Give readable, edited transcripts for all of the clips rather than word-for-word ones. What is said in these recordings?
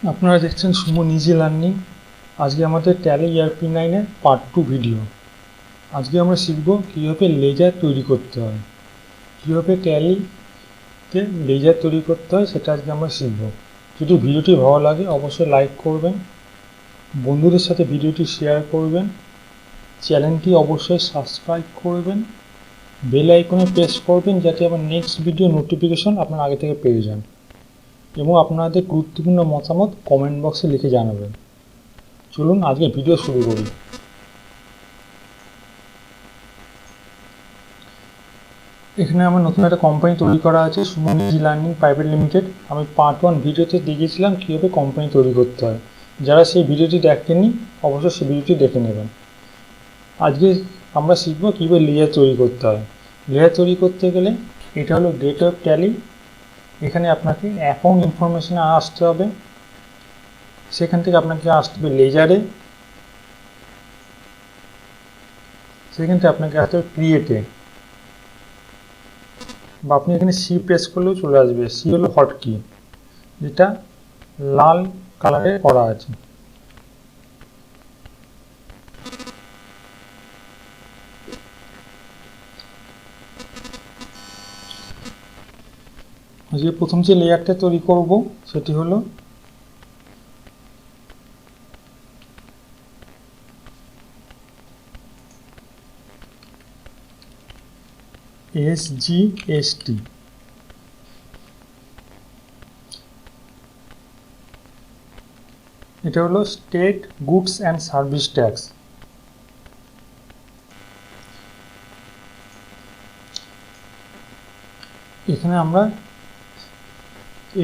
আপনারা দেখছেন Suman easy learning. আজকে আমাদের ট্যালি ERP9 এর পার্ট 2 ভিডিও। আজকে আমরা শিখব কীভাবে লেজার তৈরি করতে হয়, কীভাবে ট্যালিতে লেজার তৈরি করতে হয় সেটা আজকে আমরা শিখব। যদি ভিডিওটি ভালো লাগে অবশ্যই লাইক করবেন, বন্ধুদের সাথে ভিডিওটি শেয়ার করবেন, চ্যানেলটি অবশ্যই সাবস্ক্রাইব করবেন, বেল আইকনে প্রেস করবেন যাতে আমার নেক্সট ভিডিও নোটিফিকেশন আপনার আগে থেকে পেয়ে যান, এবং আপনাদের গুরুত্বপূর্ণ মতামত কমেন্ট বক্সে লিখে জানাবেন। চলুন আজকে ভিডিও শুরু করি। এখানে আমার নতুন একটা কোম্পানি তৈরি করা আছে, Suman easy learning private limited. আমি পার্ট 1 ভিডিওতে দেখিয়েছিলাম কীভাবে কোম্পানি তৈরি করতে হয়। যারা সেই ভিডিওটি দেখেননি অবশ্যই সেই ভিডিওটি দেখে নেবেন। আজকে আমরা শিখব কীভাবে লেয়ার তৈরি করতে হয়। লেয়ার তৈরি করতে গেলে এটা হলো গেট অফ ট্যালি। এখানে আপনাকে অ্যাকাউন্ট ইনফরমেশনে আসতে হবে, সেখান থেকে আপনাকে আসতে হবে লেজারে, সেখান থেকে আপনাকে আসতে হবে ক্রিয়েটে, বা আপনি এখানে সি প্রেস করলেও চলে আসবে। সি হলো হটকি, যেটা লাল কালারে করা আছে। আজকে প্রথম যে লেয়ারটা তৈরি করব সেটি হলো SGST। এটা হলো state goods and service tax. এখানে আমরা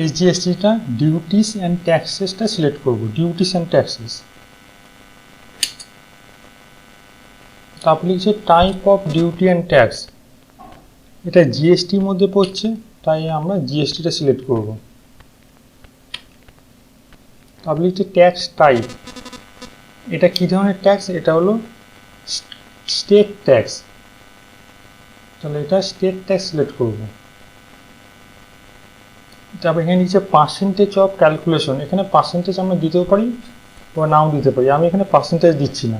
SGSTটা ডিউটিস অ্যান্ড ট্যাক্সেসটা সিলেক্ট করব, ডিউটিস অ্যান্ড ট্যাক্সেস। তারপরে লিখছে type of duty and tax. এটা জিএসটির মধ্যে পড়ছে, তাই আমরা জিএসটিটা সিলেক্ট করব। তারপরে লিখছে ট্যাক্স টাইপ। এটা কী ধরনের ট্যাক্স? এটা হলো স্টেট ট্যাক্স, তাহলে এটা স্টেট ট্যাক্স সিলেক্ট করব। তারপর এখানে নিচে পার্সেন্টেজ অফ ক্যালকুলেশন। এখানে পার্সেন্টেজ আমরা দিতেও পারি বা নাও দিতে পারি। আমি এখানে পার্সেন্টেজ দিচ্ছি না।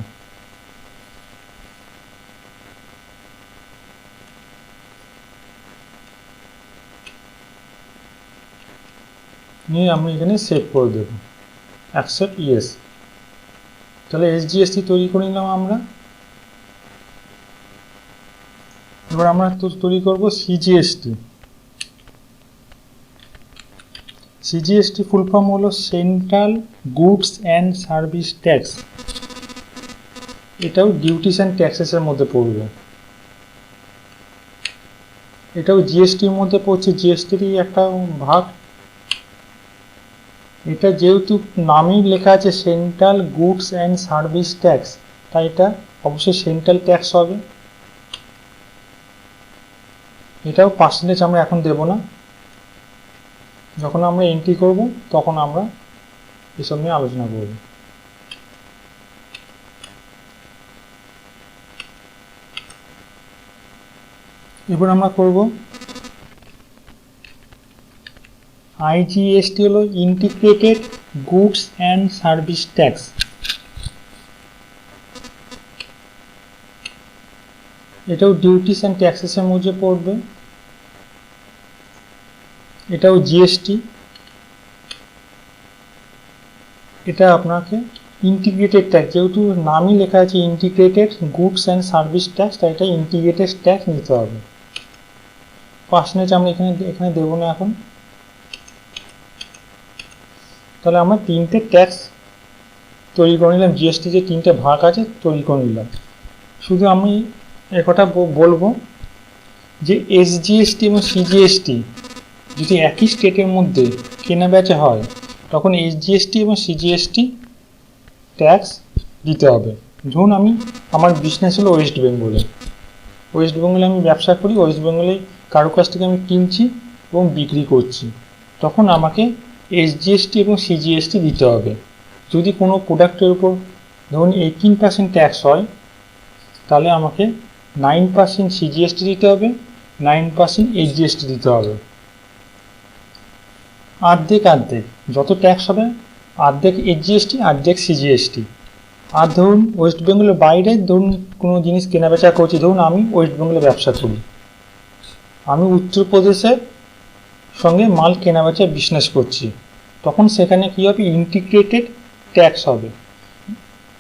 নিয়ে আমি এখানে সেভ করে দেব, অ্যাকসেপ্ট ইয়েস। তাহলে SGST তৈরি করে নিলাম আমরা। এবার আমরা তৈরি করব CGST। CGST ফুল ফর্ম হলো central goods and service tax. এটাও ডিউটিস অ্যান্ড ট্যাক্সেসের মধ্যে পড়বে। এটাও জিএসটির মধ্যে পড়ছে, জিএসটিরই একটা ভাগ। এটা যেহেতু নামেই লেখা আছে central goods and service tax, তাই এটা অবশ্যই সেন্ট্রাল ট্যাক্স হবে। এটাও পার্সেন্টেজ আমরা এখন দেব না, যখন আমরা এন্ট্রি করব তখন আমরা এসব নিয়ে আলোচনা করব। এবার আমরা করব IGST, হলো integrated goods and service tax. এটাও ডিউটিস অ্যান্ড ট্যাক্সেসের মধ্যে পড়বে। এটাও জিএসটি। এটা আপনাকে ইন্টিগ্রেটেড ট্যাক্স, যেহেতু নামই লেখা আছে integrated goods and service tax, তাই এটা ইন্টিগ্রেটেড ট্যাক্স নিতে হবে। পার্সেন্টেজ আমরা এখানে দেবো না এখন। তাহলে আমরা তিনটে ট্যাক্স তৈরি করে নিলাম, জিএসটি যে তিনটে ভাগ আছে তৈরি করে নিলাম। শুধু আমি একটা বলবো যে SGST এবং CGST যদি একই স্টেটের মধ্যে কেনা বেচা হয় তখন SGST এবং CGST ট্যাক্স দিতে হবে। ধরুন আমার বিজনেস হলো ওয়েস্ট বেঙ্গলে আমি ব্যবসা করি, ওয়েস্ট বেঙ্গলে কারো কাছ থেকে আমি কিনছি এবং বিক্রি করছি, তখন আমাকে SGST এবং CGST দিতে হবে। যদি কোনো প্রোডাক্টের উপর ধরুন 18% ট্যাক্স হয়, তাহলে আমাকে 9% CGST দিতে হবে, 9% SGST দিতে হবে। অর্ধেক যত ট্যাক্স হবে অর্ধেক এসজিএসটি, অর্ধেক সিজিএসটি। আর ধরুন ওয়েস্ট বেঙ্গলের বাইরে ধরুন কোনো জিনিস কেনাবেচা করছি, ধরুন আমি ওয়েস্ট বেঙ্গলে ব্যবসা করি, আমি উত্তরপ্রদেশের সঙ্গে মাল কেনাবেচা বিজনেস করছি, তখন সেখানে কী হবে, ইন্টিগ্রেটেড ট্যাক্স হবে,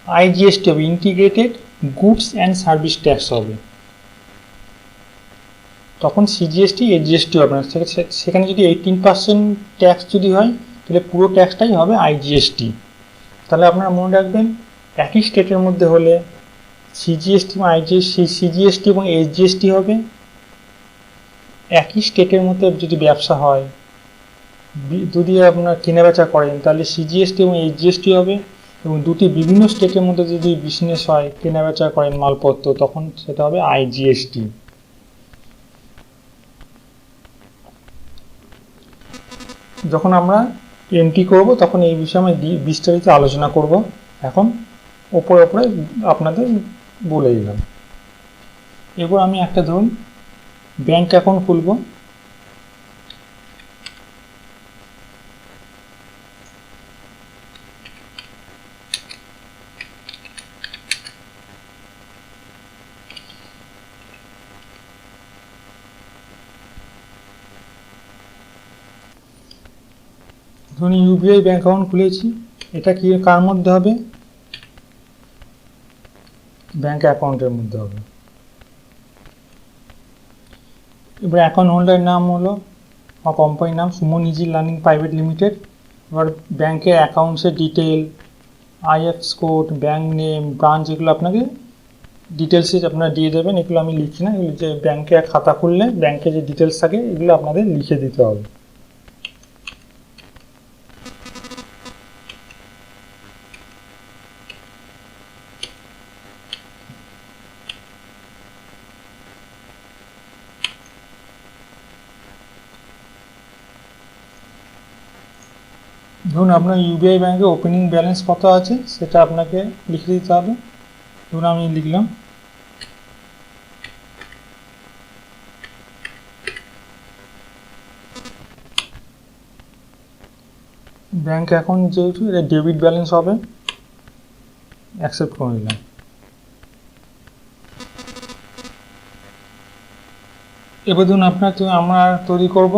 আইজিএসটি হবে, integrated goods and service tax হবে। তখন সিজিএসটি এসজিএসটি হবে না, সেখানে যদি 18% ট্যাক্স যদি হয় তাহলে পুরো ট্যাক্সটাই হবে আইজিএসটি। তাহলে আপনারা মনে রাখবেন, একই স্টেটের মধ্যে হলে সিজিএসটি এবং সিজিএসটি এবং এসজিএসটি হবে। একই স্টেটের মধ্যে যদি ব্যবসা হয়, যদি আপনার কেনাবেচা করেন, তাহলে সিজিএসটি এবং এসজিএসটি হবে। এবং দুটি বিভিন্ন স্টেটের মধ্যে যদি বিজনেস হয়, কেনাবেচা করেন মালপত্র, তখন সেটা হবে আইজিএসটি। যখন আমরা এন্ট্রি করব তখন এই বিষয়ে আমি বিস্তারিত আলোচনা করব। এখন ওপরে আপনাদের বলে দিলাম। এবার আমি একটা ধরুন ব্যাংক অ্যাকাউন্ট খুলব। ধরুন ইউবিআই ব্যাংক অ্যাকাউন্ট খুলেছি। এটা কি কার মধ্যে হবে? ব্যাংক অ্যাকাউন্টের মধ্যে হবে। এবার অ্যাকাউন্ট হোল্ডারের নাম হলো বা কোম্পানির নাম Suman easy learning private limited. এবার ব্যাংকের অ্যাকাউন্টসের detail, IFS code, bank name, branch, এগুলো আপনাকে ডিটেলসে আপনারা দিয়ে দেবেন। এগুলো আমি লিখছি না, এগুলো যে ব্যাংকে খাতা খুললে ব্যাংকে যে ডিটেলস থাকে এগুলো আপনাদের লিখে দিতে হবে। ধরুন আপনার ইউবিআই ব্যাংকে ওপেনিং ব্যালেন্স কত আছে সেটা আপনাকে লিখে দিতে হবে। ধরুন আমি লিখলাম ব্যাংক অ্যাকাউন্ট, যেহেতু এটা ডেবিট ব্যালেন্স হবে, অ্যাকসেপ্ট করে নিলাম। এবার ধরুন আমরা তৈরি করব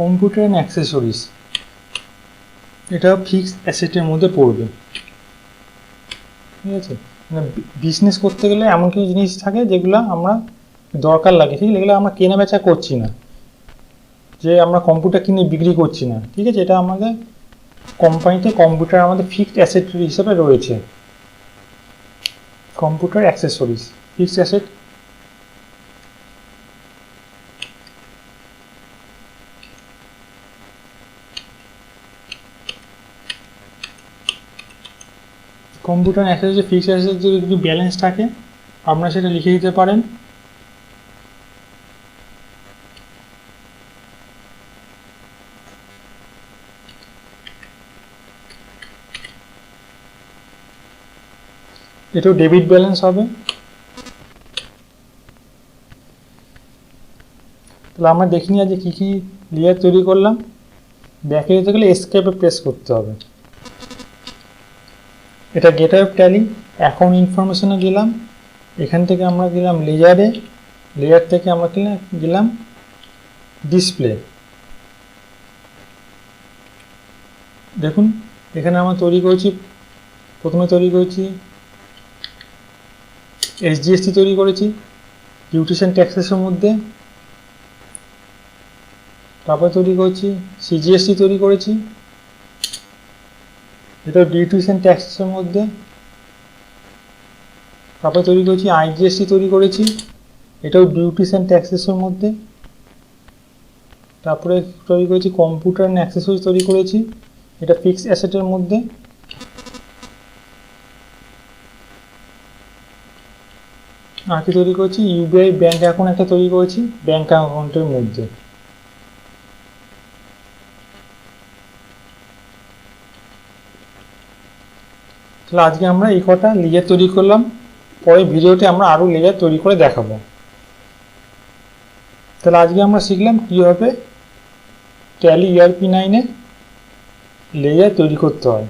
কম্পিউটার অ্যান্ড অ্যাক্সেসরিজ। এটা ফিক্সড অ্যাসেটের মধ্যে পড়বে, ঠিক আছে। বিজনেস করতে গেলে এমন কিছু জিনিস থাকে যেগুলো আমরা দরকার লাগে, ঠিক আছে, এগুলো আমরা কেনা বেচা করছি না, যে আমরা কম্পিউটার কিনে বিক্রি করছি না, ঠিক আছে। এটা আমাদের কোম্পানিতে কম্পিউটার আমাদের ফিক্সড অ্যাসেট হিসেবে রয়েছে। Computer accessories fixed asset. Computer accessories fixed asset যদি ব্যালেন্স থাকে আপনারা সেটা লিখে দিতে পারেন। এটাও ডেবিট ব্যালেন্স হবে। তাহলে আমরা দেখি নিয়ে যে কী কী লেয়ার তৈরি করলাম। ব্যাকে যেতে গেলে এসকেপে প্রেস করতে হবে। এটা গেটওয়ে ট্যালি। অ্যাকাউন্ট ইনফরমেশনে গেলাম, এখান থেকে আমরা গেলাম লেয়ারে, লেয়ার থেকে আমরা গেলাম ডিসপ্লে। দেখুন এখানে আমরা প্রথমে তৈরি করেছি এসজিএসটি তৈরি করেছি ডিউটিস অ্যান্ড ট্যাক্সেসের মধ্যে, তারপরে তৈরি করেছি সিজিএসটি তৈরি করেছি, এটাও ডিউটিস অ্যান্ড ট্যাক্সেসের মধ্যে, তারপরে তৈরি করেছি আইজিএসটি তৈরি করেছি, এটাও ডিউটিস অ্যান্ড ট্যাক্সেসের মধ্যে, তারপরে তৈরি করেছি কম্পিউটার অ্যান্ড অ্যাক্সেসরিজ তৈরি করেছি, এটা ফিক্সড অ্যাসেটের মধ্যে, আর কি তৈরি করেছি, ইউবিআই ব্যাঙ্ক অ্যাকাউন্ট একটা তৈরি করেছি ব্যাঙ্ক অ্যাকাউন্টের মধ্যে। তাহলে আজকে আমরা এই কটা লেয়ার তৈরি করলাম, পরে ভিডিওতে আমরা আরও লেয়ার তৈরি করে দেখাবো। তাহলে আজকে আমরা শিখলাম কীভাবে ট্যালি ERP9 লেয়ার তৈরি করতে হয়।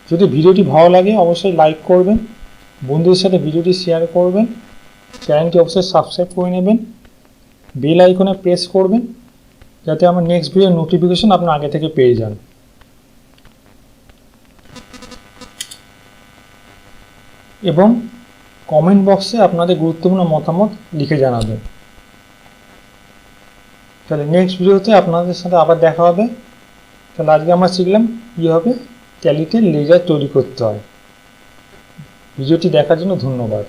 যদি ভিডিওটি ভালো লাগে অবশ্যই লাইক করবেন, বন্ধুদের সাথে ভিডিওটি শেয়ার করবেন, চ্যানেলটি অবশ্যই সাবস্ক্রাইব করে নেবেন, বেল আইকনে প্রেস করবেন যাতে আমার নেক্সট ভিডিওর নোটিফিকেশন আপনার আগে থেকে পেয়ে যান। এবং কমেন্ট বক্সে আপনাদের গুরুত্বপূর্ণ মতামত লিখে জানাবেন। তাহলে নেক্সট ভিডিওতে আপনাদের সাথে আবার দেখা হবে। তাহলে আজকে আমরা শিখলাম কীভাবে ট্যালিতে লেজার তৈরি করতে হয়। ভিডিওটি দেখার জন্য ধন্যবাদ।